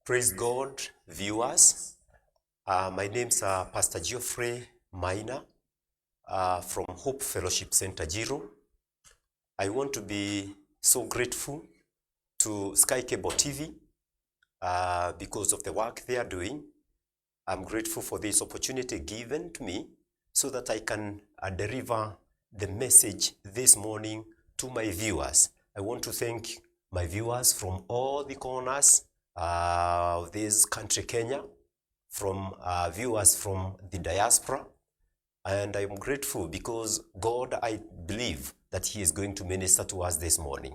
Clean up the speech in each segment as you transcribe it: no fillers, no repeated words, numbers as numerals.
Praise God, viewers. My name's Pastor Geoffrey Maina from Hope Fellowship Center, Jiro. I want to be so grateful to Sky Cable TV because of the work they are doing. I'm grateful for this opportunity given to me so that I can deliver the message this morning to my viewers. I want to thank my viewers from all the corners of this country, Kenya, from viewers from the diaspora. And I'm grateful because God, I believe that He is going to minister to us this morning.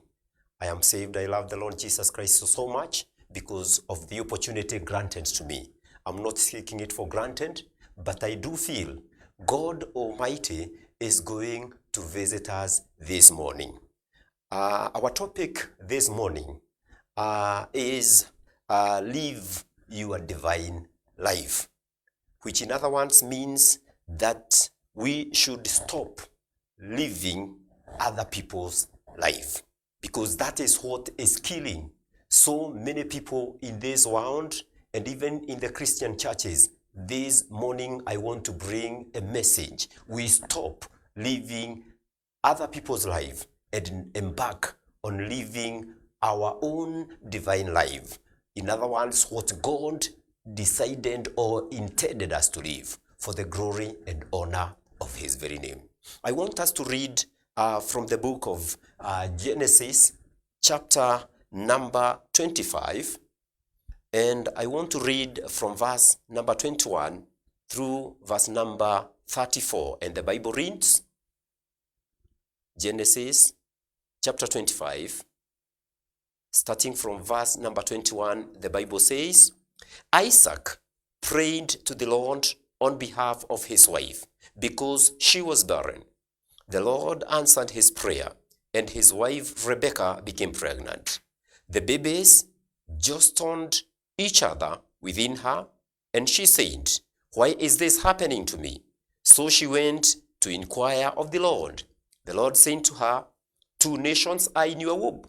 I am saved. I love the Lord Jesus Christ so much because of the opportunity granted to me. I'm not taking it for granted, but I do feel God Almighty is going to visit us this morning. Our topic this morning is live your divine life, which in other words means that we should stop living other people's life, because that is what is killing so many people in this world and even in the Christian churches. This morning I want to bring a message. We stop living other people's life and embark on living our own divine life. In other words, what God decided or intended us to live for the glory and honor of His very name. I want us to read from the book of Genesis, chapter number 25, and I want to read from verse number 21 through verse number 34, and the Bible reads, Genesis chapter 25, starting from verse number 21, the Bible says, Isaac prayed to the Lord on behalf of his wife because she was barren. The Lord answered his prayer, and his wife Rebekah became pregnant. The babies jostled each other within her, and she said, Why is this happening to me? So she went to inquire of the Lord. The Lord said to her, 2 nations are in your womb,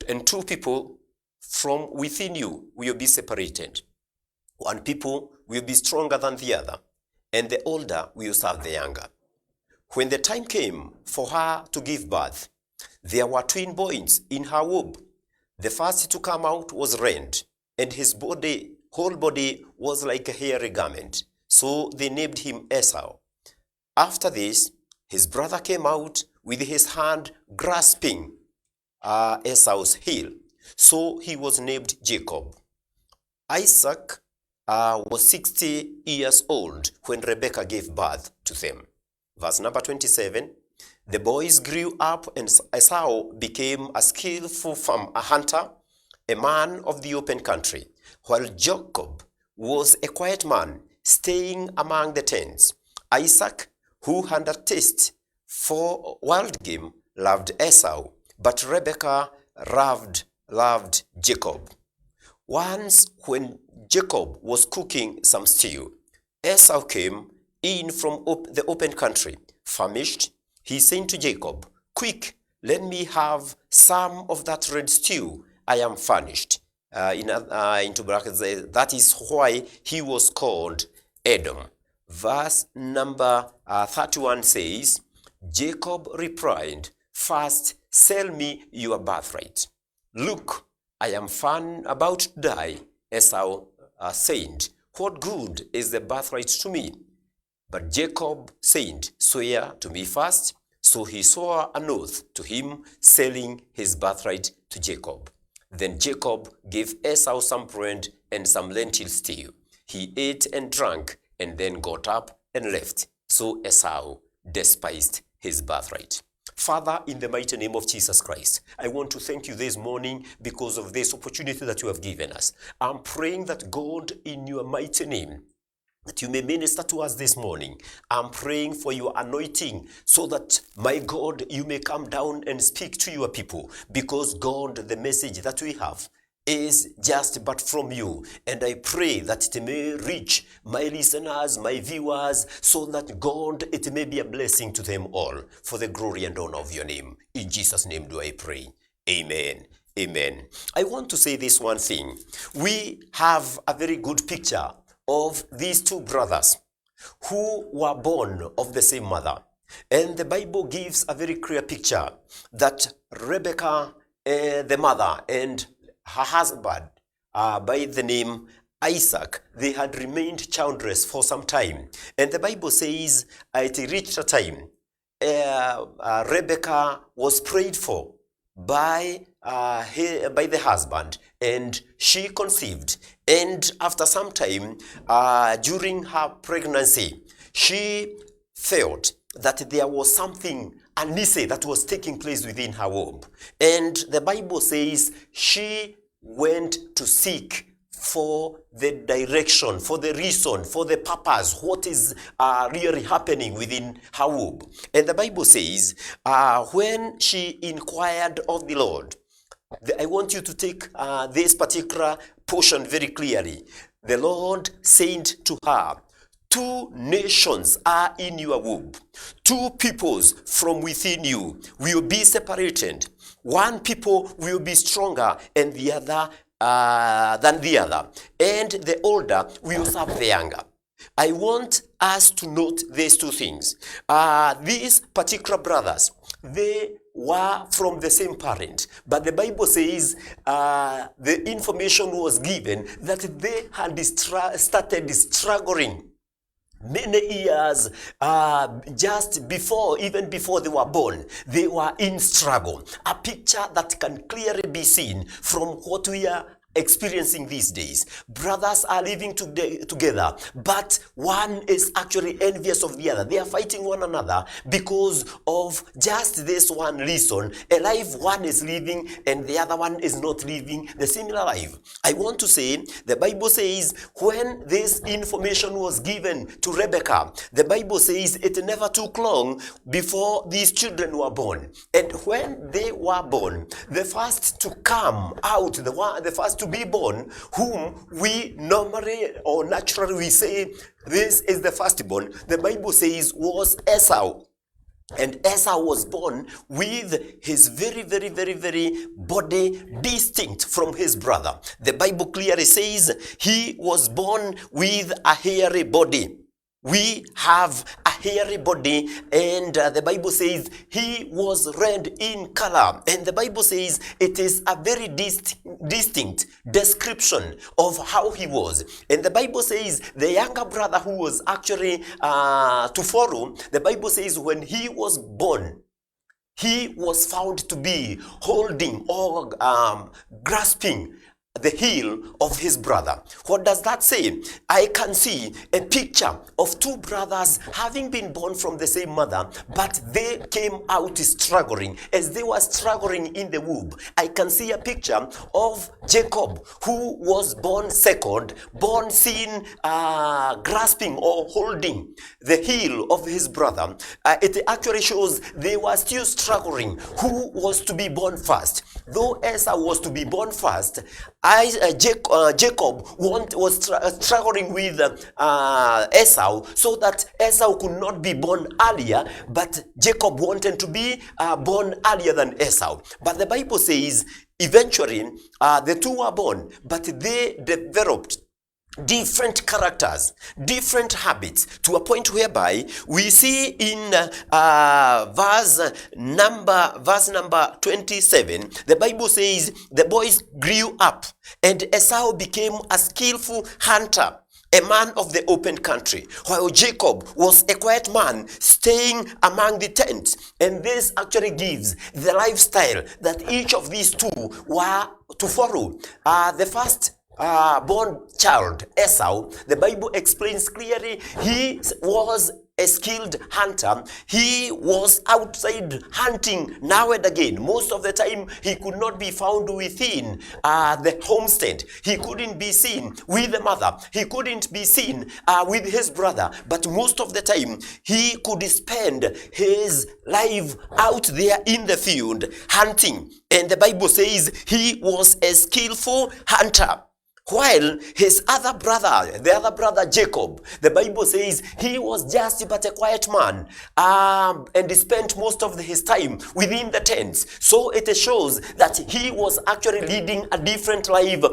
and 2 people from within you will be separated. 1 people will be stronger than the other, and the older will serve the younger. When the time came for her to give birth, there were twin boys in her womb. The first to come out was rent, and his whole body was like a hairy garment. So they named him Esau. After this, his brother came out with his hand grasping Esau's heel. So he was named Jacob. Isaac was 60 years old when Rebekah gave birth to them. Verse number 27, the boys grew up, and Esau became a skillful hunter, a man of the open country, while Jacob was a quiet man, staying among the tents. Isaac, who had a taste for wild game, loved Esau, but Rebekah loved Jacob. Once when Jacob was cooking some stew, Esau came in from the open country, famished. He said to Jacob, Quick, let me have some of that red stew. I am famished. Into brackets, that is why he was called Edom. Verse number 31 says, Jacob replied, First, sell me your birthright. Look, I am about to die. Esau said, What good is the birthright to me? But Jacob said, Swear to me first. So he swore an oath to him, selling his birthright to Jacob. Then Jacob gave Esau some bread and some lentil stew. He ate and drank, and then got up and left. So Esau despised his birthright. Father, in the mighty name of Jesus Christ, I want to thank you this morning because of this opportunity that you have given us. I'm praying that God, in your mighty name, that you may minister to us this morning. I'm praying for your anointing so that, my God, you may come down and speak to your people, because God, the message that we have is just but from you. And I pray that it may reach my listeners, my viewers, so that God, it may be a blessing to them all, for the glory and honor of your name. In Jesus' name do I pray. Amen. Amen. I want to say this one thing. We have a very good picture of these two brothers who were born of the same mother. And the Bible gives a very clear picture that Rebekah, the mother, and her husband, by the name Isaac, they had remained childless for some time. And the Bible says it reached a time Rebekah was prayed for by the husband, and she conceived. And after some time, during her pregnancy, she felt that there was something uneasy that was taking place within her womb. And the Bible says she went to seek for the direction, for the reason, for the purpose, what is really happening within her womb. And the Bible says, when she inquired of the Lord, I want you to take this particular portion very clearly. The Lord said to her, 2 nations are in your womb. 2 peoples from within you will be separated. One people will be stronger and the other than the other, and the older will serve the younger. I want us to note these 2 things. These particular brothers, they were from the same parent, but the Bible says the information was given that they had started struggling many years just before, even before they were born. They were in struggle. A picture that can clearly be seen from what we are experiencing these days. Brothers are living together, but one is actually envious of the other. They are fighting one another because of just this one reason. A life one is living and the other one is not living the similar life. I want to say, the Bible says, when this information was given to Rebekah, the Bible says it never took long before these children were born. And when they were born, the first to come out, the first to be born, whom we normally or naturally we say this is the firstborn, the Bible says was Esau. And Esau was born with his very body distinct from his brother. The Bible clearly says he was born with a hairy body. We have a hairy body, and the Bible says he was red in color. And the Bible says it is a very distinct description of how he was. And the Bible says the younger brother, who was actually to follow, the Bible says when he was born, he was found to be holding or grasping the heel of his brother. What does that say? I can see a picture of 2 brothers having been born from the same mother, but they came out struggling. As they were struggling in the womb, I can see a picture of Jacob, who was born second, born seen grasping or holding the heel of his brother. It actually shows they were still struggling who was to be born first. Though Esau was to be born first, Jacob was struggling with Esau, so that Esau could not be born earlier, but Jacob wanted to be born earlier than Esau. But the Bible says eventually the 2 were born, but they developed different characters, different habits, to a point whereby we see in verse number 27, the Bible says the boys grew up and Esau became a skillful hunter, a man of the open country, while Jacob was a quiet man staying among the tents. And this actually gives the lifestyle that each of these 2 were to follow. The first born child, Esau, the Bible explains clearly, he was a skilled hunter. He was outside hunting now and again. Most of the time, he could not be found within the homestead. He couldn't be seen with the mother. He couldn't be seen with his brother. But most of the time, he could spend his life out there in the field hunting. And the Bible says he was a skillful hunter, While his other brother, the other brother Jacob, the Bible says he was just but a quiet man, and he spent most of his time within the tents. So it shows that he was actually leading a different life,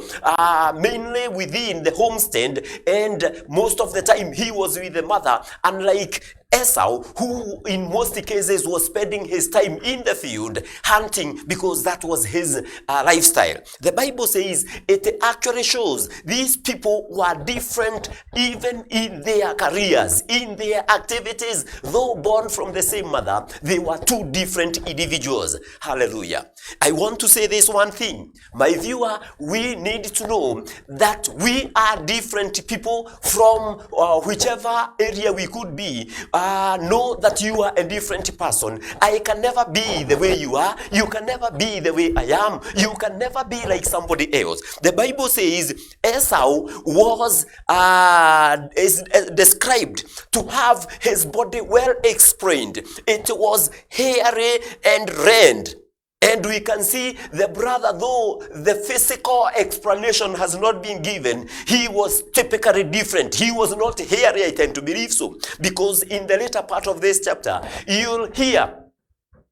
mainly within the homestead, and most of the time he was with the mother, unlike Esau, who in most cases was spending his time in the field hunting because that was his lifestyle. The Bible says it actually shows these people were different even in their careers, in their activities. Though born from the same mother, they were two different individuals. Hallelujah. I want to say this one thing. My viewer, we need to know that we are different people from whichever area we could be. Know that you are a different person. I can never be the way you are. You can never be the way I am. You can never be like somebody else. The Bible says Esau was is described to have his body well explained. It was hairy and red. And we can see the brother, though the physical explanation has not been given, he was typically different. He was not hairy, I tend to believe so. Because in the later part of this chapter, you'll hear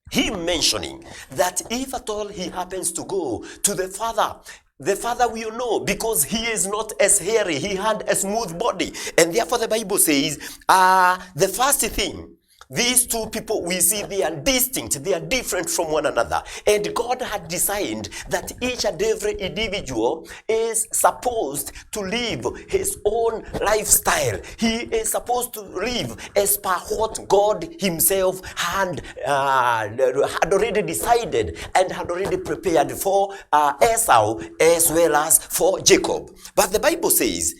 him mentioning that if at all he happens to go to the father will know, because he is not as hairy. He had a smooth body. And therefore the Bible says, the first thing, these two people, we see they are distinct, they are different from one another. And God had designed that each and every individual is supposed to live his own lifestyle. He is supposed to live as per what God himself had already decided and had already prepared for Esau as well as for Jacob. But the Bible says,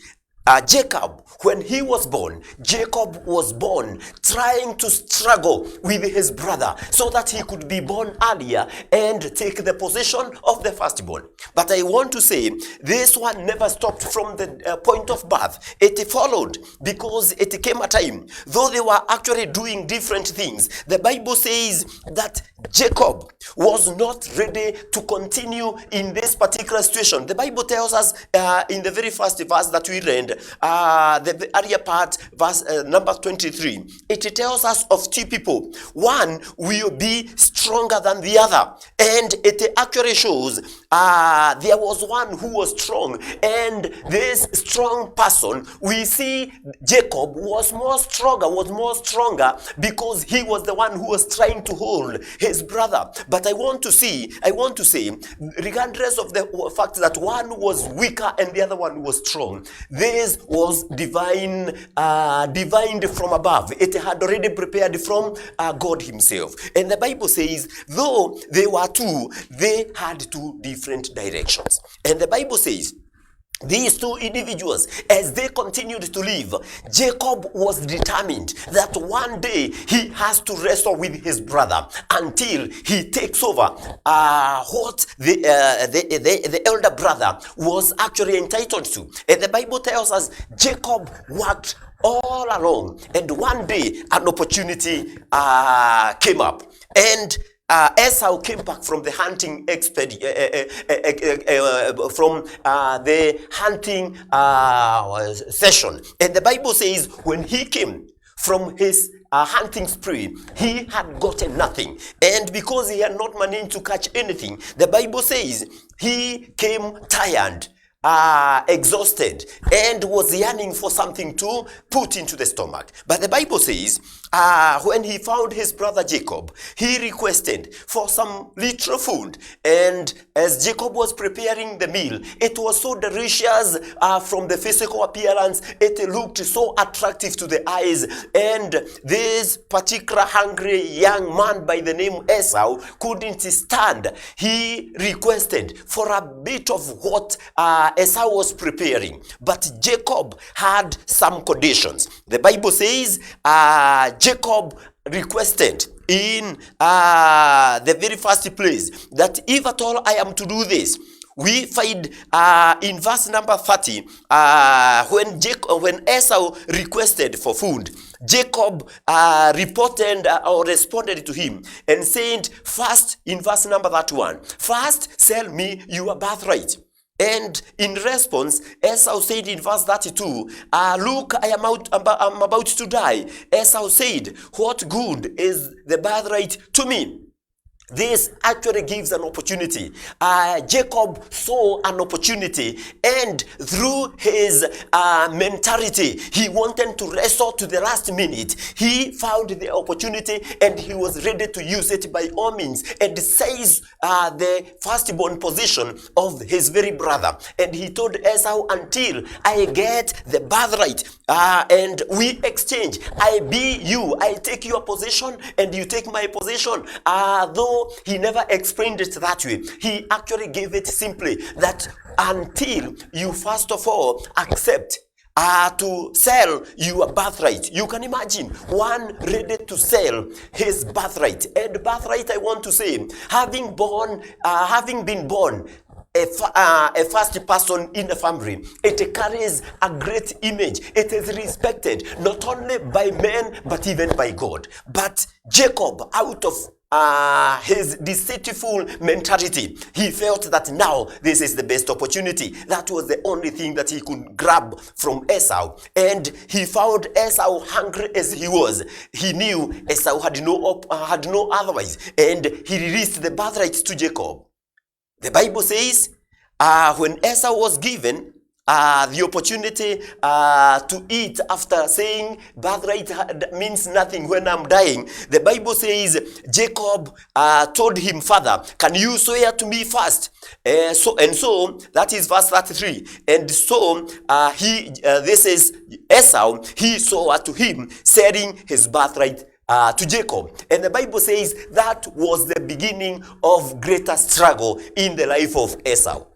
Jacob, when he was born, Jacob was born trying to struggle with his brother so that he could be born earlier and take the position of the firstborn. But I want to say, this one never stopped from the point of birth. It followed because it came a time, though they were actually doing different things, the Bible says that Jacob was not ready to continue in this particular situation. The Bible tells us in the very first verse that we read, the earlier part, verse number 23, it tells us of two people. One will be stronger than the other, and it actually shows there was one who was strong, and this strong person, we see Jacob was more stronger because he was the one who was trying to hold his brother. But I want to say, regardless of the fact that one was weaker and the other one was strong, this was divined from above. It had already prepared from God himself. And the Bible says, though they were two, they had two different directions. And the Bible says, these two individuals, as they continued to live, Jacob was determined that one day he has to wrestle with his brother until he takes over what the elder brother was actually entitled to. And the Bible tells us Jacob worked all along, and one day an opportunity came up, and Esau came back from the hunting session, and the Bible says when he came from his hunting spree, he had gotten nothing, and because he had not managed to catch anything, the Bible says he came tired, exhausted, and was yearning for something to put into the stomach. But the Bible says when he found his brother Jacob, he requested for some little food, and as Jacob was preparing the meal, it was so delicious from the physical appearance. It looked so attractive to the eyes, and this particular hungry young man by the name Esau couldn't stand. He requested for a bit of what Esau was preparing, but Jacob had some conditions. The Bible says Jacob requested in the very first place that if at all I am to do this, we find in verse number 30, when Esau requested for food, Jacob responded to him and said, first, in verse number 31, first sell me your birthright. And in response, Esau said in verse 32, look, I'm about to die. Esau said, what good is the birthright to me? This actually gives an opportunity. Jacob saw an opportunity, and through his mentality, he wanted to wrestle to the last minute. He found the opportunity and he was ready to use it by all means, and seize the firstborn position of his very brother. And he told Esau, until I get the birthright and we exchange, I be you, I take your position and you take my position. Though he never explained it that way, he actually gave it simply that until you first of all accept to sell your birthright. You can imagine one ready to sell his birthright. And birthright, I want to say, having been born a first person in the family, it carries a great image. It is respected not only by men but even by God. But Jacob, out of his deceitful mentality, he felt that now this is the best opportunity. That was the only thing that he could grab from Esau, and he found Esau hungry as he was. He knew Esau had no otherwise, and he released the birthright to Jacob. The Bible says when Esau was given the opportunity to eat after saying birthright means nothing when I'm dying, the Bible says Jacob told him, Father, can you swear to me first? So that is verse 33. And so this is Esau, he swore to him, selling his birthright to Jacob. And the Bible says that was the beginning of greater struggle in the life of Esau.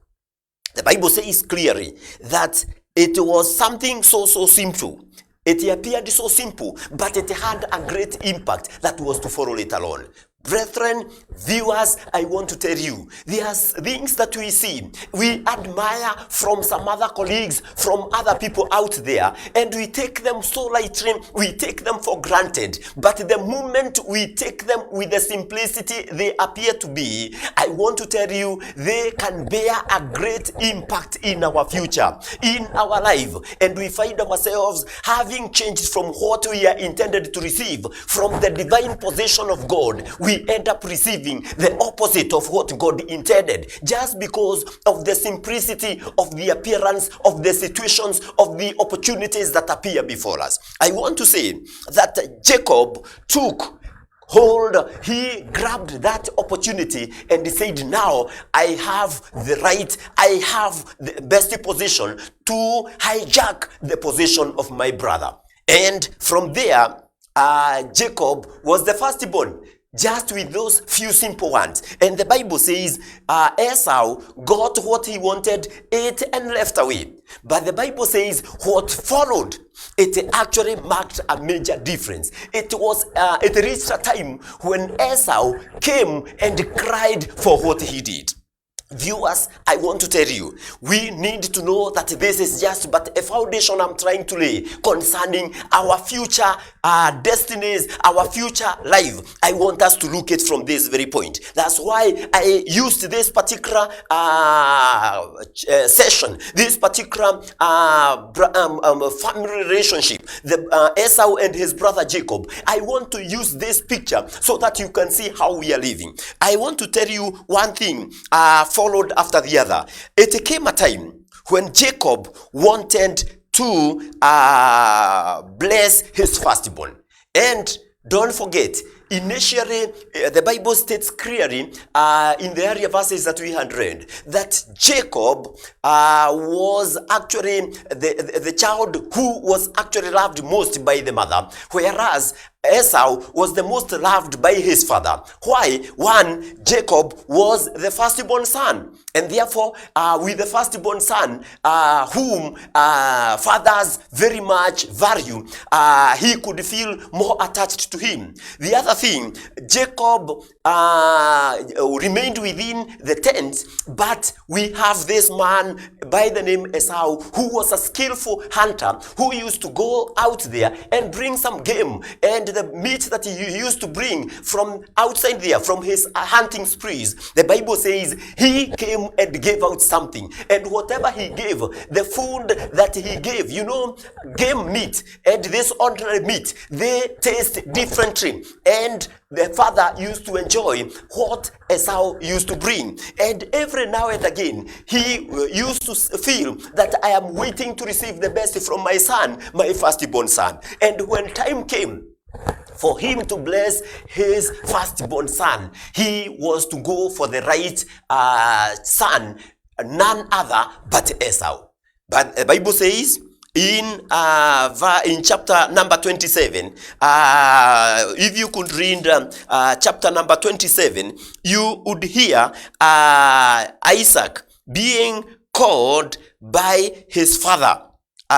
The Bible says clearly that it was something so simple. It appeared so simple, but it had a great impact that was to follow it alone. Brethren, viewers, I want to tell you, there's things that we see, we admire from some other colleagues, from other people out there, and we take them so lightly, we take them for granted. But the moment we take them with the simplicity they appear to be, I want to tell you, they can bear a great impact in our future, in our life. And we find ourselves having changed from what we are intended to receive, from the divine possession of God. We end up receiving the opposite of what God intended, just because of the simplicity of the appearance of the situations, of the opportunities that appear before us. I want to say that Jacob took hold, he grabbed that opportunity and he said, now I have the right, I have the best position to hijack the position of my brother. And from there, Jacob was the firstborn, just with those few simple ones. And the Bible says Esau got what he wanted, ate and left away. But the Bible says what followed, it actually marked a major difference. It reached a time when Esau came and cried for what he did. Viewers, I want to tell you, we need to know that this is just but a foundation I'm trying to lay concerning our future destinies, our future life. I want us to look at from this very point. That's why I used this particular session, this particular family relationship, the Esau and his brother Jacob. I want to use this picture so that you can see how we are living. I want to tell you one thing followed after the other. It came a time when Jacob wanted to bless his firstborn. And don't forget, initially, the Bible states clearly in the earlier verses that we had read that Jacob was actually the child who was actually loved most by the mother, whereas Esau was the most loved by his father. Why? One, Jacob was the firstborn son. And therefore, with the firstborn son, whom fathers very much value, he could feel more attached to him. The other thing, Jacob remained within the tent, but we have this man by the name Esau, who was a skillful hunter, who used to go out there and bring some game and and the meat that he used to bring from outside there, from his hunting sprees, the Bible says he came and gave out something. And whatever he gave, the food that he gave, game meat and this ordinary meat, they taste differently. And the father used to enjoy what Esau used to bring. And every now and again, he used to feel that I am waiting to receive the best from my son, my firstborn son. And when time came for him to bless his firstborn son, he was to go for the right son, none other but Esau. But the Bible says in chapter number 27, if you could read chapter number 27, you would hear Isaac being called by his father. We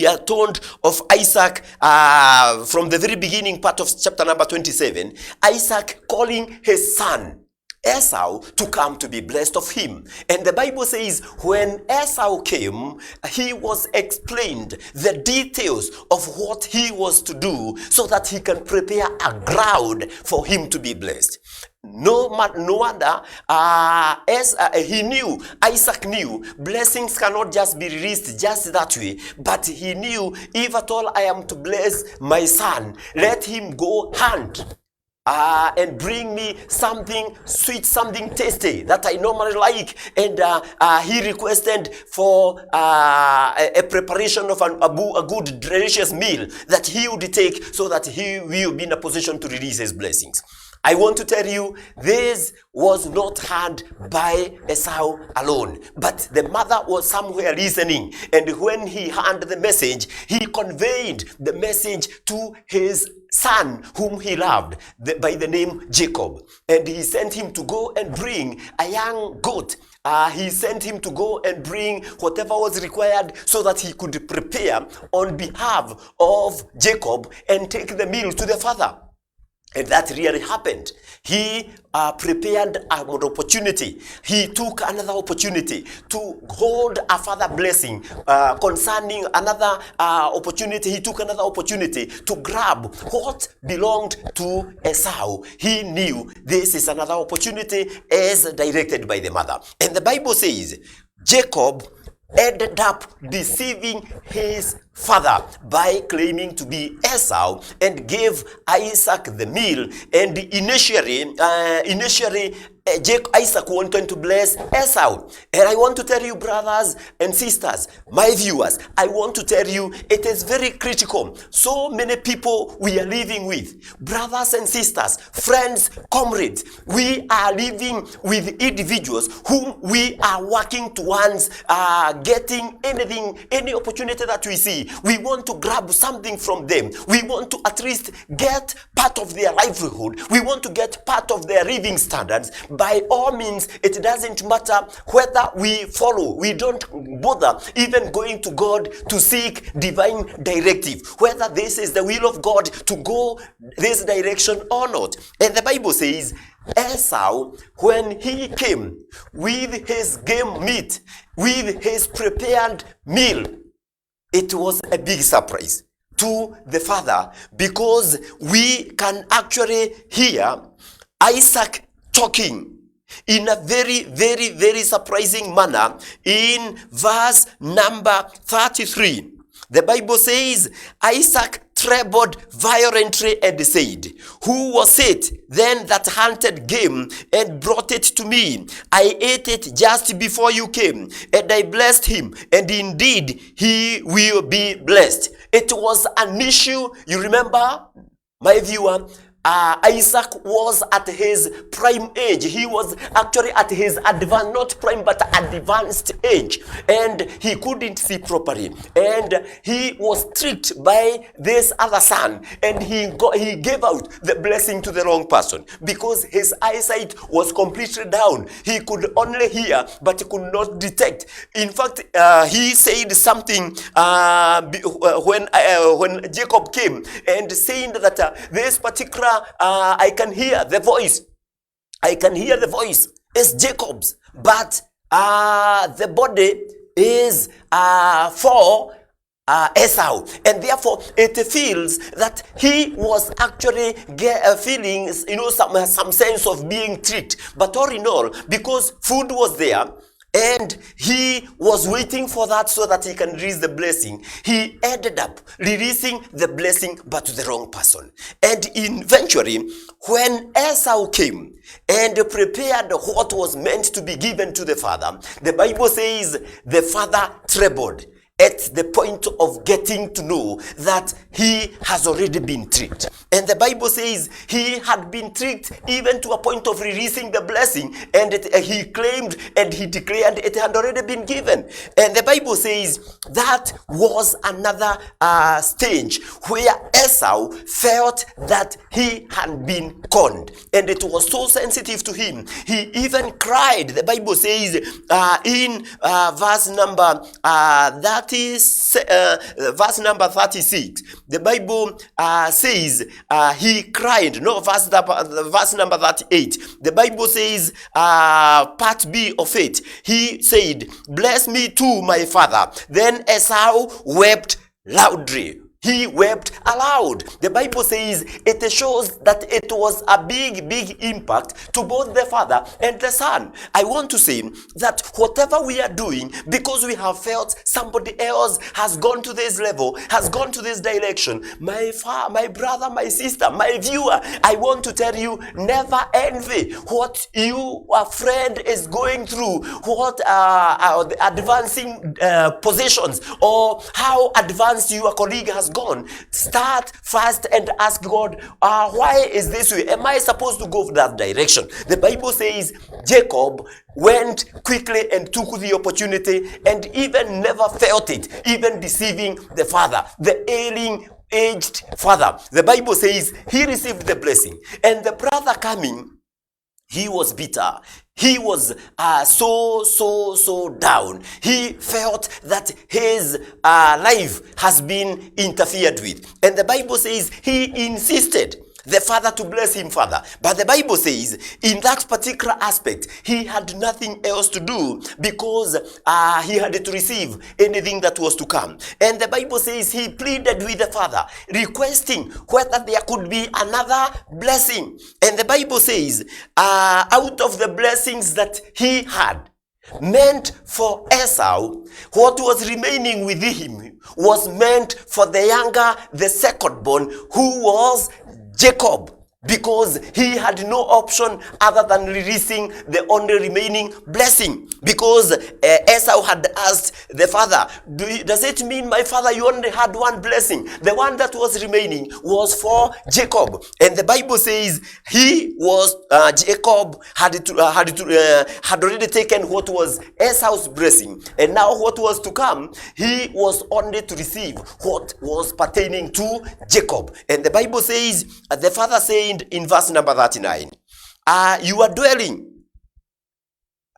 are told of Isaac from the very beginning part of chapter number 27, Isaac calling his son Esau to come to be blessed of him. And the Bible says when Esau came, he was explained the details of what he was to do so that he can prepare a ground for him to be blessed. No wonder, Isaac knew blessings cannot just be released just that way, but he knew if at all I am to bless my son, let him go hunt and bring me something sweet, something tasty that I normally like. And he requested for a preparation of a good, delicious meal that he would take so that he will be in a position to release his blessings. I want to tell you, this was not heard by Esau alone, but the mother was somewhere listening. And when he heard the message, he conveyed the message to his son whom he loved by the name Jacob. And he sent him to go and bring a young goat. He sent him to go and bring whatever was required so that he could prepare on behalf of Jacob and take the meal to the father. And that really happened. He prepared an opportunity. He took another opportunity to hold a further blessing concerning another opportunity. He took another opportunity to grab what belonged to Esau. He knew this is another opportunity as directed by the mother. And the Bible says Jacob ended up deceiving his father by claiming to be Esau and gave Isaac the meal. And initially Isaac wanted to bless Esau. And I want to tell you, brothers and sisters, my viewers, I want to tell you it is very critical. So many people we are living with, brothers and sisters, friends, comrades, we are living with individuals whom we are working towards getting anything, any opportunity that we see. We want to grab something from them. We want to at least get part of their livelihood. We want to get part of their living standards. By all means, it doesn't matter whether we follow. We don't bother even going to God to seek divine directive, whether this is the will of God to go this direction or not. And the Bible says Esau, when he came with his game meat, with his prepared meal, it was a big surprise to the father, because we can actually hear Isaac talking in a very, very, very surprising manner in verse number 33. The Bible says, Isaac trembled violently and said, "Who was it then that hunted game and brought it to me? I ate it just before you came, and I blessed him, and indeed he will be blessed." It was an issue, you remember, my viewer, Isaac was at his prime age. He was actually at his advanced, not prime, but advanced age. And he couldn't see properly. And he was tricked by this other son. And he gave out the blessing to the wrong person, because his eyesight was completely down. He could only hear, but he could not detect. In fact, he said something when Jacob came and saying that this particular I can hear the voice. I can hear the voice. It's Jacob's, but the body is for Esau, and therefore it feels that he was actually feeling, some sense of being tricked. But all in all, because food was there, and he was waiting for that so that he can release the blessing, he ended up releasing the blessing but to the wrong person. And eventually, when Esau came and prepared what was meant to be given to the father, the Bible says the father trembled at the point of getting to know that he has already been tricked. And the Bible says he had been tricked even to a point of releasing the blessing, and he claimed and he declared it had already been given. And the Bible says that was another stage where Esau felt that he had been conned, and it was so sensitive to him. He even cried. The Bible says in verse number verse number 36, the Bible says he cried. No, verse number 38, the Bible says part B of it, he said, "Bless me too, my father." Then Esau wept loudly. He wept aloud. The Bible says it shows that it was a big impact to both the father and the son. I want to say that whatever we are doing, because we have felt somebody else has gone to this level, has gone to this direction, my brother, my sister, my viewer, I want to tell you, never envy what your friend is going through, what the advancing positions, or how advanced your colleague has gone. Start fast and ask God, why is this way? Am I supposed to go that direction? The Bible says Jacob went quickly and took the opportunity and even never felt it, even deceiving the father, the ailing, aged father. The Bible says he received the blessing, and the brother coming, he was bitter. He was so down. He felt that his life has been interfered with. And the Bible says he insisted the father to bless him further. But the Bible says in that particular aspect, he had nothing else to do because he had to receive anything that was to come. And the Bible says he pleaded with the father, requesting whether there could be another blessing. And the Bible says out of the blessings that he had meant for Esau, what was remaining with him was meant for the younger, the second born, who was Jacob, because he had no option other than releasing the only remaining blessing. Because Esau had asked the father, does it mean, my father, you only had one blessing? The one that was remaining was for Jacob. And the Bible says Jacob had already taken what was Esau's blessing, and now what was to come, he was only to receive what was pertaining to Jacob. And the Bible says, the father said in verse number 39, your dwelling,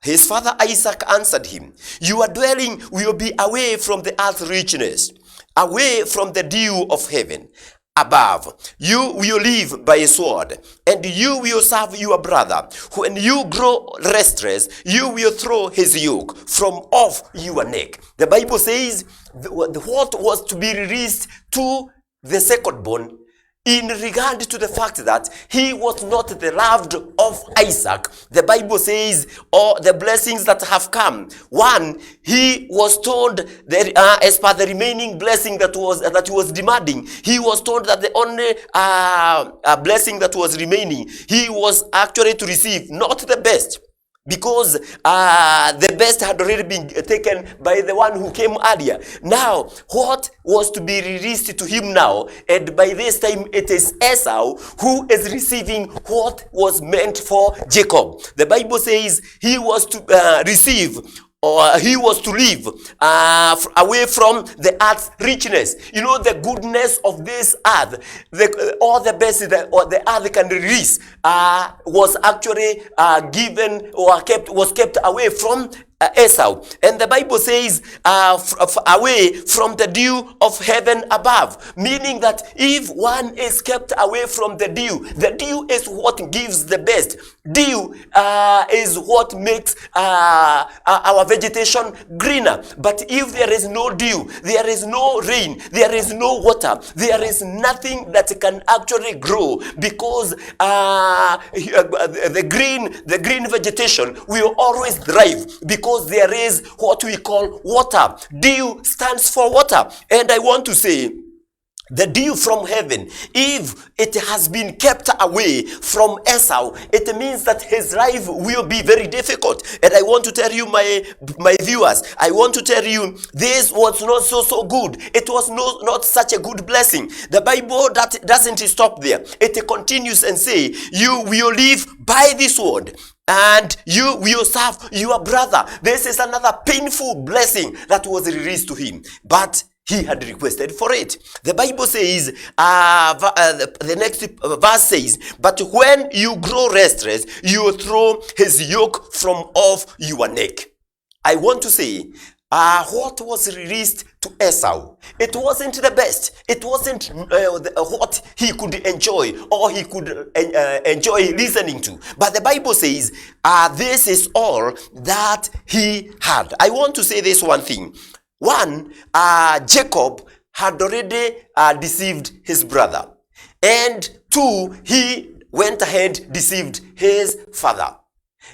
his father Isaac answered him, your dwelling will be away from the earth's richness, away from the dew of heaven above. You will live by a sword, and you will serve your brother. When you grow restless, you will throw his yoke from off your neck. The Bible says what was to be released to the second born in regard to the fact that he was not the loved of Isaac. The Bible says, the blessings that have come. One, he was told that as per the remaining blessing that he was demanding, he was told that the only blessing that was remaining, he was actually to receive not the best, because the best had already been taken by the one who came earlier. Now, what was to be released to him now, and by this time it is Esau who is receiving what was meant for Jacob. The Bible says he was to receive, or he was to live away from the earth's richness. You know, the goodness of this earth, all the best that the earth can release was actually given or was kept away from Esau. And the Bible says, away from the dew of heaven above. Meaning that if one is kept away from the dew is what gives the best. Dew is what makes our vegetation greener. But if there is no dew, there is no rain, there is no water, there is nothing that can actually grow, because the green vegetation will always thrive, because there is what we call water. Dew stands for water. And I want to say, the dew from heaven, if it has been kept away from Esau, it means that his life will be very difficult. And I want to tell you, my viewers, I want to tell you, this was not so good. It was not such a good blessing. The Bible that doesn't stop there. It continues and say, you will live by this word, and you will serve your brother. This is another painful blessing that was released to him. But he had requested for it. The Bible says, the next verse says, but when you grow restless, you throw his yoke from off your neck. I want to say, what was released to Esau, it wasn't the best. It wasn't what he could enjoy, or he could enjoy listening to. But the Bible says, this is all that he had. I want to say this one thing. One, Jacob had already deceived his brother. And two, he went ahead, deceived his father.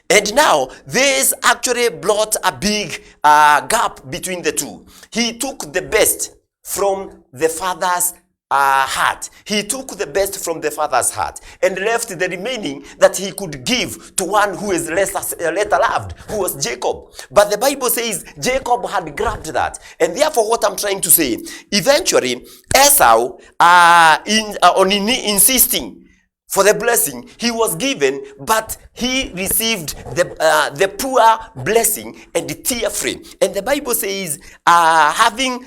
And now, this actually brought a big gap between the two. He took the best from the father's heart. He took the best from the father's heart and left the remaining that he could give to one who is lesser loved, who was Jacob. But the Bible says Jacob had grabbed that. And therefore, what I'm trying to say, eventually, Esau, insisting for the blessing he was given, but he received the poor blessing and the tear-free. And the Bible says, having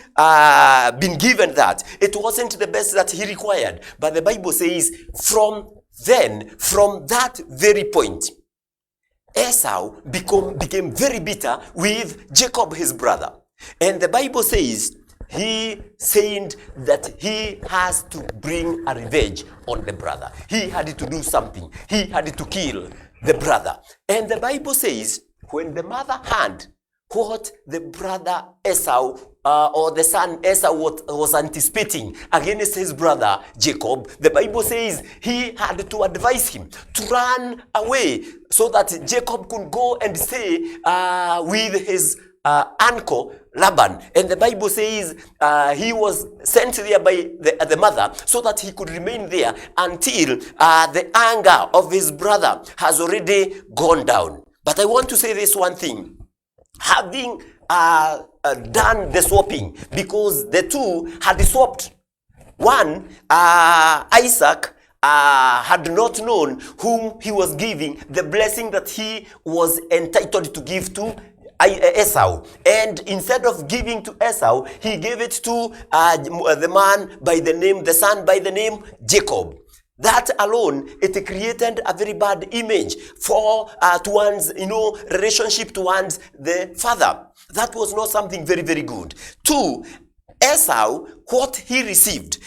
been given that, it wasn't the best that he required. But the Bible says, from that very point, Esau became very bitter with Jacob, his brother. And the Bible says, he said that he has to bring a revenge on the brother. He had to do something. He had to kill the brother. And the Bible says, when the mother heard what the brother Esau, or the son Esau was anticipating against his brother Jacob, the Bible says he had to advise him to run away so that Jacob could go and stay with his uncle Laban. And the Bible says he was sent there by the mother so that he could remain there until the anger of his brother has already gone down. But I want to say this one thing. Having done the swapping, because the two had swapped. One, Isaac, had not known whom he was giving the blessing that he was entitled to give to Esau. And instead of giving to Esau, he gave it to the son by the name Jacob. That alone, it created a very bad image for towards, relationship towards the father. That was not something very, very good. Two, Esau, what he received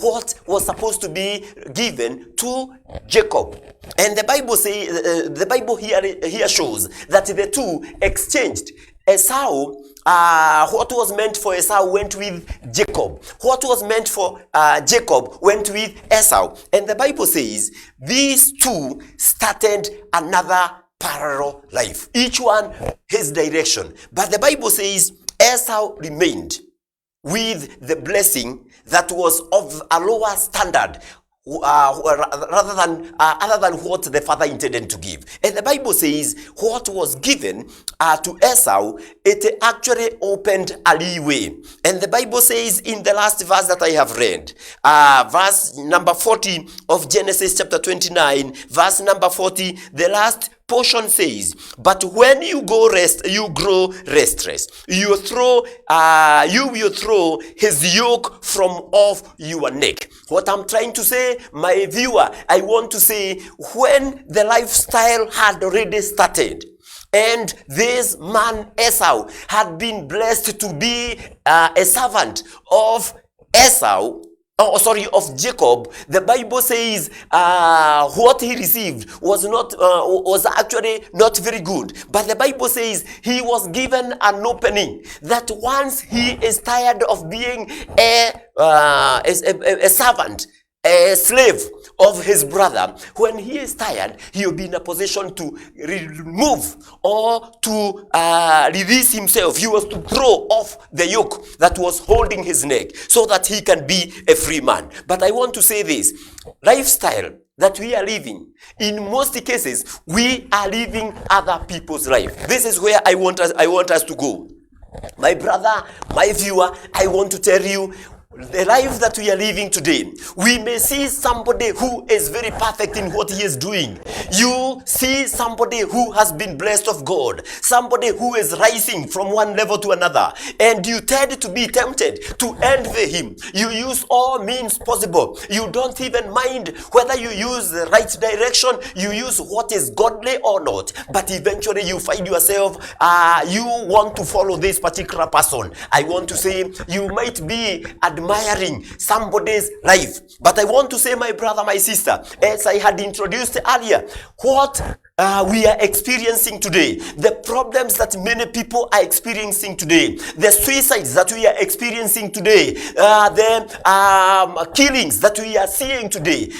what was supposed to be given to Jacob. And the Bible here shows that the two exchanged. Esau, what was meant for Esau went with Jacob. What was meant for Jacob went with Esau. And the Bible says these two started another parallel life. Each one his direction. But the Bible says Esau remained with the blessing that was of a lower standard, other than what the father intended to give. And the Bible says what was given to Esau, it actually opened a leeway. And the Bible says in the last verse that I have read, verse number 40 of Genesis chapter 29, verse number 40, the last portion says, but when you grow restless, you will throw his yoke from off your neck. What I'm trying to say, my viewer, I want to say, when the lifestyle had already started, And this man Esau had been blessed to be a servant of Esau. Of Jacob. The Bible says what he received was actually not very good. But the Bible says he was given an opening that once he is tired of being a servant, a slave of his brother, when he is tired, he will be in a position to remove or to release himself. He was to throw off the yoke that was holding his neck so that he can be a free man. But I want to say this, lifestyle that we are living, in most cases, we are living other people's life. This is where I want us to go. My brother, my viewer, I want to tell you, the life that we are living today, we may see somebody who is very perfect in what he is doing. You see somebody who has been blessed of God, somebody who is rising from one level to another, and you tend to be tempted to envy him. You use all means possible. You don't even mind whether you use the right direction, you use what is godly or not, but eventually you find yourself, you want to follow this particular person. I want to say, you might be admiring somebody's life. But I want to say, my brother, my sister, as I had introduced earlier, what we are experiencing today, the problems that many people are experiencing today, the suicides that we are experiencing today, the killings that we are seeing today,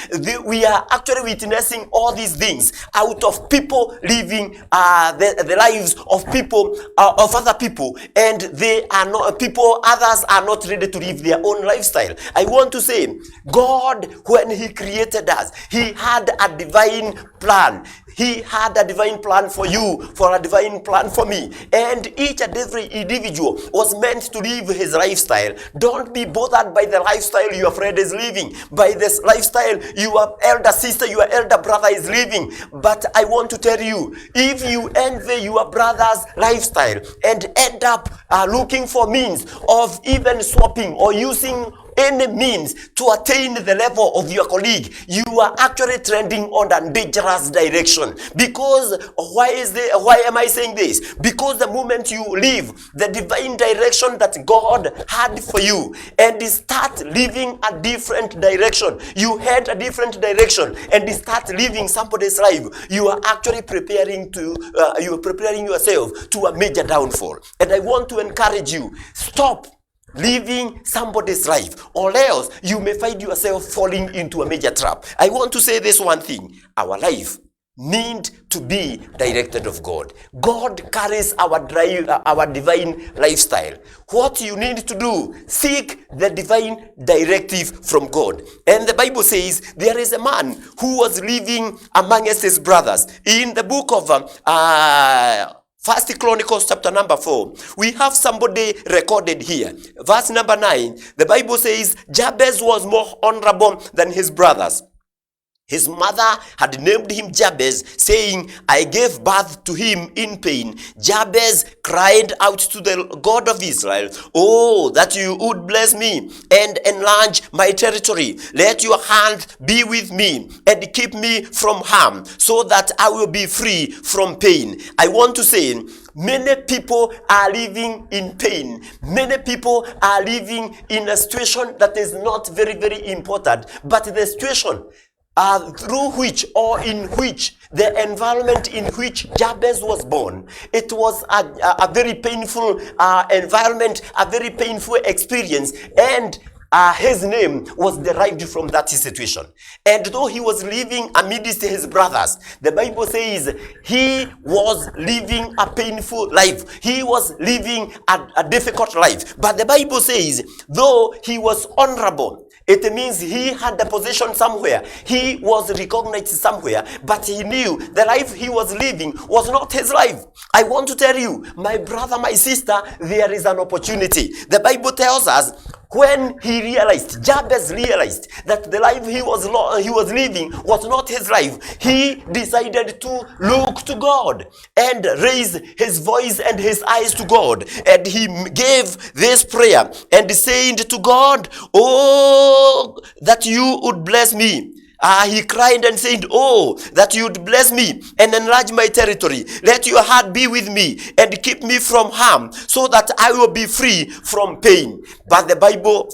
we are actually witnessing all these things out of people living the lives of people, of other people, and they are not people, others are not ready to live their own lifestyle. I want to say, God, when he created us, he had a divine plan. He had a divine plan for you, for a divine plan for me. And each and every individual was meant to live his lifestyle. Don't be bothered by the lifestyle your friend is living, by this lifestyle your elder sister, your elder brother is living. But I want to tell you, if you envy your brother's lifestyle and end up looking for means of even swapping or using any means to attain the level of your colleague, you are actually trending on a dangerous direction. Because why am I saying this? Because the moment you leave the divine direction that God had for you and start living a different direction, you head a different direction and start living somebody's life, you are actually preparing yourself to a major downfall. And I want to encourage you, stop living somebody's life, or else you may find yourself falling into a major trap. I want to say this one thing: our life need to be directed of God. God carries our divine lifestyle. What you need to do, seek the divine directive from God. And the Bible says there is a man who was living amongst his brothers. In the book of First Chronicles chapter number 4, we have somebody recorded here. Verse number 9, the Bible says Jabez was more honorable than his brothers. His mother had named him Jabez, saying, I gave birth to him in pain. Jabez cried out to the God of Israel, oh, that you would bless me and enlarge my territory. Let your hand be with me and keep me from harm, so that I will be free from pain. I want to say, many people are living in pain. Many people are living in a situation that is not very, very important. But the situation through which or in which the environment in which Jabez was born, it was a very painful environment, a very painful experience, and his name was derived from that situation. And though he was living amidst his brothers, the Bible says he was living a painful life. He was living a difficult life. But the Bible says, though he was honorable, it means he had a position somewhere. He was recognized somewhere, but he knew the life he was living was not his life. I want to tell you, my brother, my sister, there is an opportunity. The Bible tells us, when he realized, Jabez realized that the life he was living was not his life, he decided to look to God and raise his voice and his eyes to God. And he gave this prayer and saying to God, oh, that you would bless me He cried and said, oh, that you'd bless me and enlarge my territory. Let your heart be with me and keep me from harm, so that I will be free from pain. But the Bible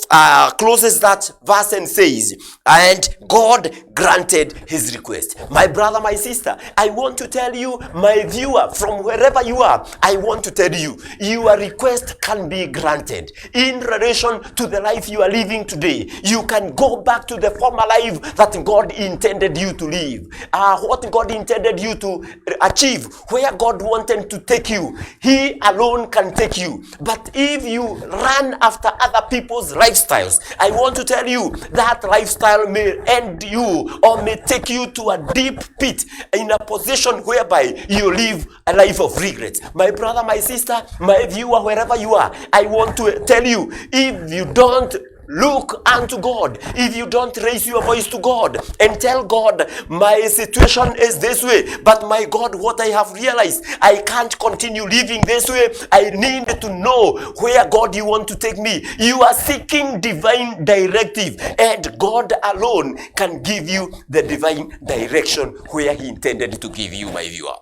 closes that verse and says, and God granted his request. My brother, my sister, I want to tell you, my viewer, from wherever you are, I want to tell you, your request can be granted. In relation to the life you are living today, you can go back to the former life that God intended you to live. What God intended you to achieve, where God wanted to take you, he alone can take you. But if you run after other people's lifestyles, I want to tell you that lifestyle may end you or may take you to a deep pit, in a position whereby you live a life of regret. My brother, my sister, my viewer, wherever you are, I want to tell you, if you don't look unto God, if you don't raise your voice to God and tell God, my situation is this way, but my God, what I have realized, I can't continue living this way. I need to know where, God, you want to take me. You are seeking divine directive, and God alone can give you the divine direction where he intended to give you, my viewer.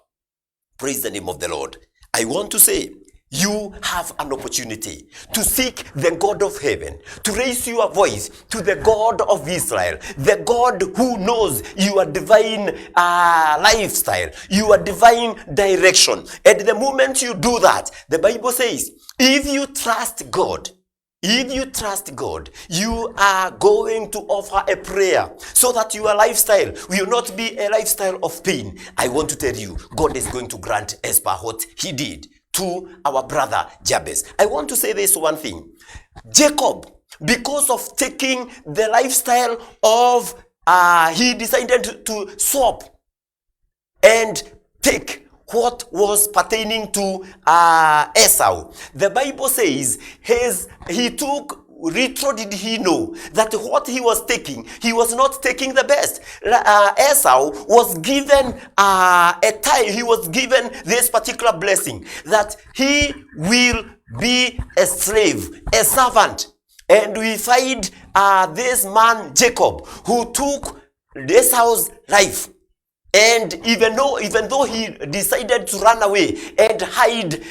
Praise the name of the Lord. I want to say, you have an opportunity to seek the God of heaven, to raise your voice to the God of Israel, the God who knows your divine lifestyle, your divine direction. And the moment you do that, the Bible says, if you trust God, you are going to offer a prayer so that your lifestyle will not be a lifestyle of pain. I want to tell you, God is going to grant as per what he did to our brother Jabez. I want to say this one thing. Jacob, because of taking the lifestyle of, he decided to swap and take what was pertaining to Esau. The Bible says little did he know that what he was taking, he was not taking the best. Esau was given a time, he was given this particular blessing, that he will be a slave, a servant. And we find this man Jacob, who took Esau's life. And even though he decided to run away and hide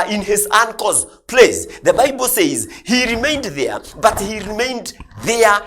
in his uncle's place, the Bible says he remained there, but he remained there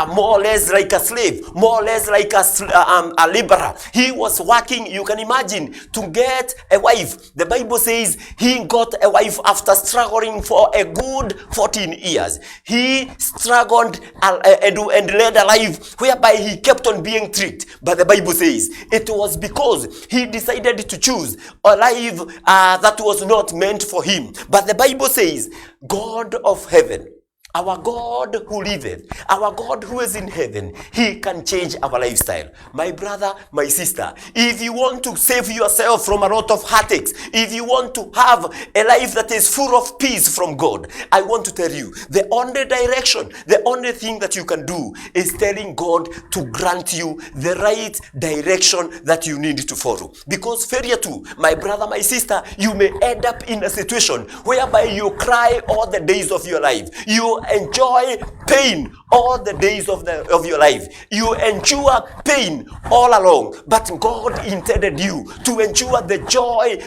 more or less like a slave, more or less like a laborer. He was working, you can imagine, to get a wife. The Bible says he got a wife after struggling for a good 14 years. He struggled and led a life whereby he kept on being tricked. But the Bible says it was because he decided to choose a life that was not meant for him. But the Bible says, God of heaven, our God who liveth, our God who is in heaven, he can change our lifestyle. My brother, my sister, if you want to save yourself from a lot of heartaches, if you want to have a life that is full of peace from God, I want to tell you, the only direction, the only thing that you can do is telling God to grant you the right direction that you need to follow. Because failure too, my brother, my sister, you may end up in a situation whereby you cry all the days of your life. You enjoy pain all the days of your life. You endure pain all along, but God intended you to enjoy the joy,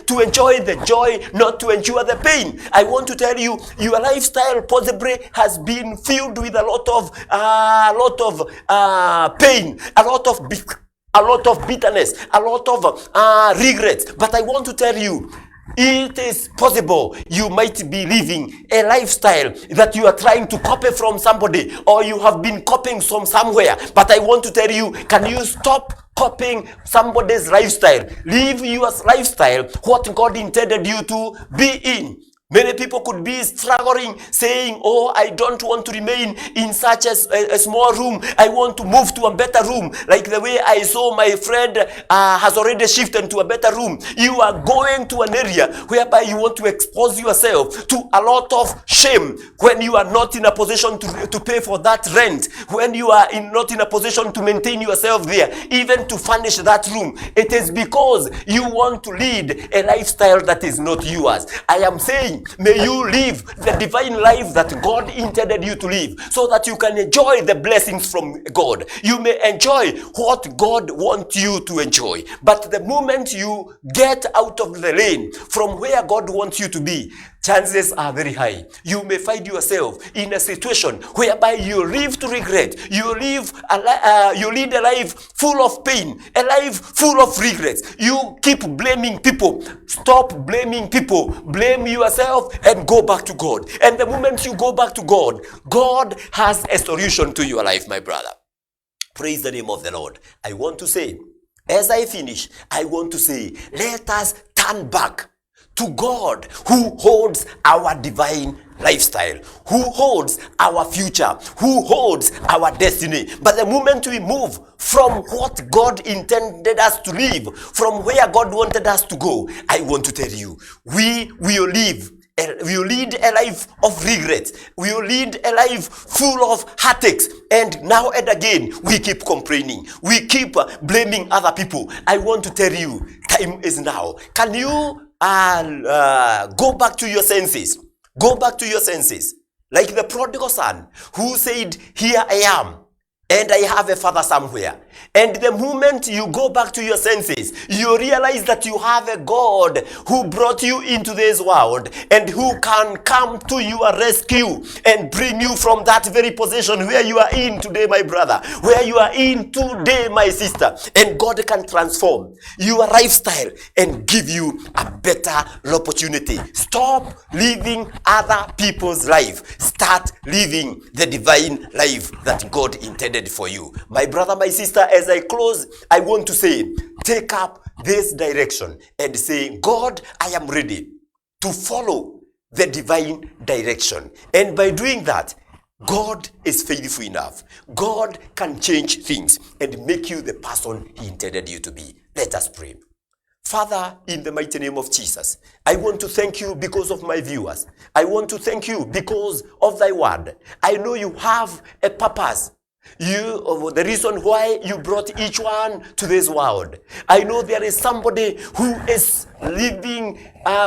not to endure the pain. I want to tell you, your lifestyle possibly has been filled with a lot of pain, a lot of bitterness, a lot of regrets. But I want to tell you, it is possible you might be living a lifestyle that you are trying to copy from somebody, or you have been copying from somewhere. But I want to tell you, can you stop copying somebody's lifestyle? Live your lifestyle, what God intended you to be in. Many people could be struggling, saying, oh, I don't want to remain in such a small room. I want to move to a better room. Like the way I saw my friend has already shifted to a better room. You are going to an area whereby you want to expose yourself to a lot of shame when you are not in a position to pay for that rent, when you are not in a position to maintain yourself there, even to furnish that room. It is because you want to lead a lifestyle that is not yours. I am saying, May you live the divine life that God intended you to live, so that you can enjoy the blessings from God. You may enjoy what God wants you to enjoy. But the moment you get out of the lane from where God wants you to be, chances are very high you may find yourself in a situation whereby you live to regret. You lead a life full of pain, a life full of regrets. You keep blaming people. Stop blaming people. Blame yourself and go back to God. And the moment you go back to God, God has a solution to your life, my brother. Praise the name of the Lord. I want to say, as I finish, I want to say, let us turn back to God, who holds our divine lifestyle, who holds our future, who holds our destiny. But the moment we move from what God intended us to live, from where God wanted us to go, I want to tell you, we will lead a life of regret. We will lead a life full of heartaches. And now and again, we keep complaining. We keep blaming other people. I want to tell you, time is now. Can you go back to your senses? Go back to your senses. Like the prodigal son who said, here I am, and I have a father somewhere. And the moment you go back to your senses, you realize that you have a God who brought you into this world and who can come to your rescue and bring you from that very position where you are in today, my brother, where you are in today, my sister. And God can transform your lifestyle and give you a better opportunity. Stop living other people's life. Start living the divine life that God intended for you. My brother, my sister, as I close, I want to say, take up this direction and say, God, I am ready to follow the divine direction. And by doing that, God is faithful enough. God can change things and make you the person He intended you to be. Let us pray. Father, in the mighty name of Jesus, I want to thank you because of my viewers. I want to thank you because of thy word. I know you have a purpose. The reason why you brought each one to this world. I know there is somebody who is living,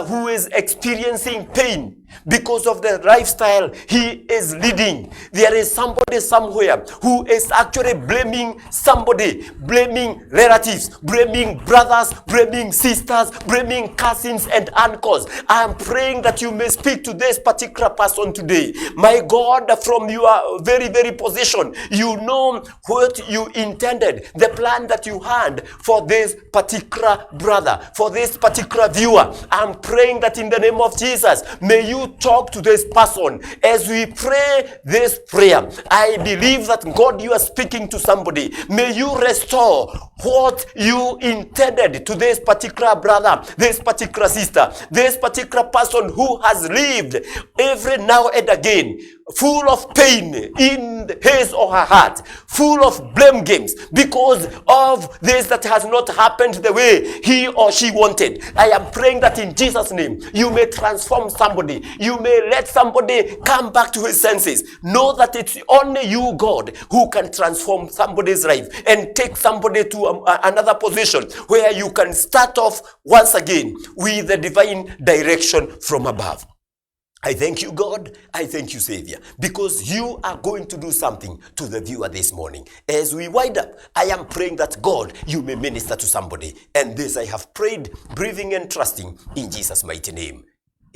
who is experiencing pain because of the lifestyle he is leading. There is somebody somewhere who is actually blaming somebody, blaming relatives, blaming brothers, blaming sisters, blaming cousins and uncles. I am praying that you may speak to this particular person today. My God, from your very, very position, you know what you intended, the plan that you had for this particular brother, for this particular viewer. I'm praying that in the name of Jesus, may you talk to this person as we pray this prayer. I believe that God, you are speaking to somebody. May you restore what you intended to this particular brother, this particular sister, this particular person who has lived every now and again full of pain in his or her heart, full of blame games because of this that has not happened the way he or she wanted. I am praying that in Jesus' name, you may transform somebody. You may let somebody come back to his senses. Know that it's only you, God, who can transform somebody's life and take somebody to another position where you can start off once again with the divine direction from above. I thank you, God. I thank you, Savior, because you are going to do something to the viewer this morning. As we wind up, I am praying that, God, you may minister to somebody. And this I have prayed, believing and trusting in Jesus' mighty name.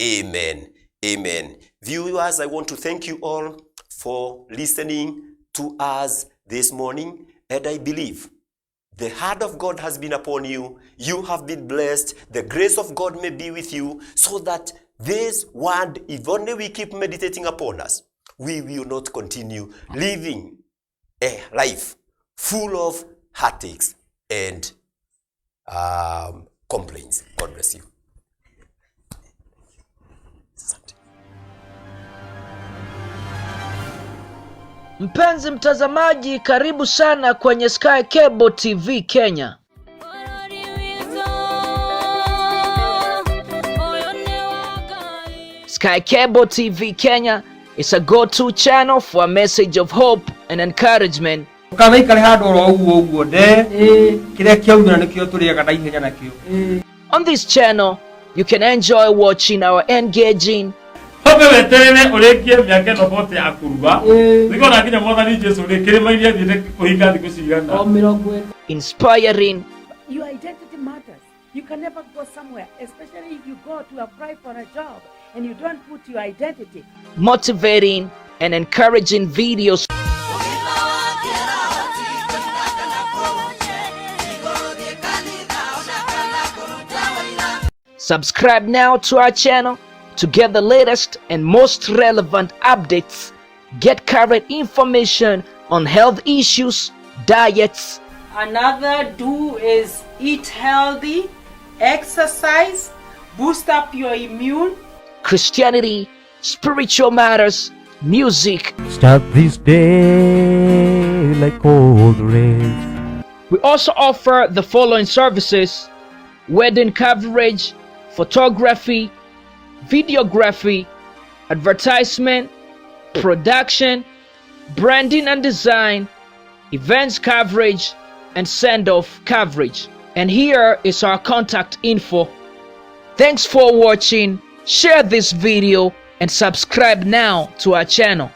Amen. Amen. Viewers, I want to thank you all for listening to us this morning. And I believe the hand of God has been upon you. You have been blessed. The grace of God may be with you, so that this word, if only we keep meditating upon us, we will not continue living a life full of heartaches and complaints. God bless you. Mpenzi mtazamaji, karibu sana kwenye Sky Cable TV Kenya. Sky Cable TV Kenya is a go-to channel for a message of hope and encouragement. On this channel, You can enjoy watching our engaging, Hobe weterere urekie miaka no bote akuruga. Niko na kinya mwathani Jesu rekere mairia thite kuhinga thiku cigana. inspiring, Your identity matters. You can never go somewhere, especially if you go to apply for a job and you don't put your identity. motivating, and encouraging videos. Subscribe now to our channel to get the latest and most relevant updates. Get current information on health issues, diets, Another do is eat healthy, exercise, boost up your immune. Christianity, spiritual matters, music. Start this day like cold rain. We also offer the following services: wedding coverage, photography, videography, advertisement, production, branding and design, events coverage, and send-off coverage. And here is our contact info. Thanks for watching. Share this video and subscribe now to our channel.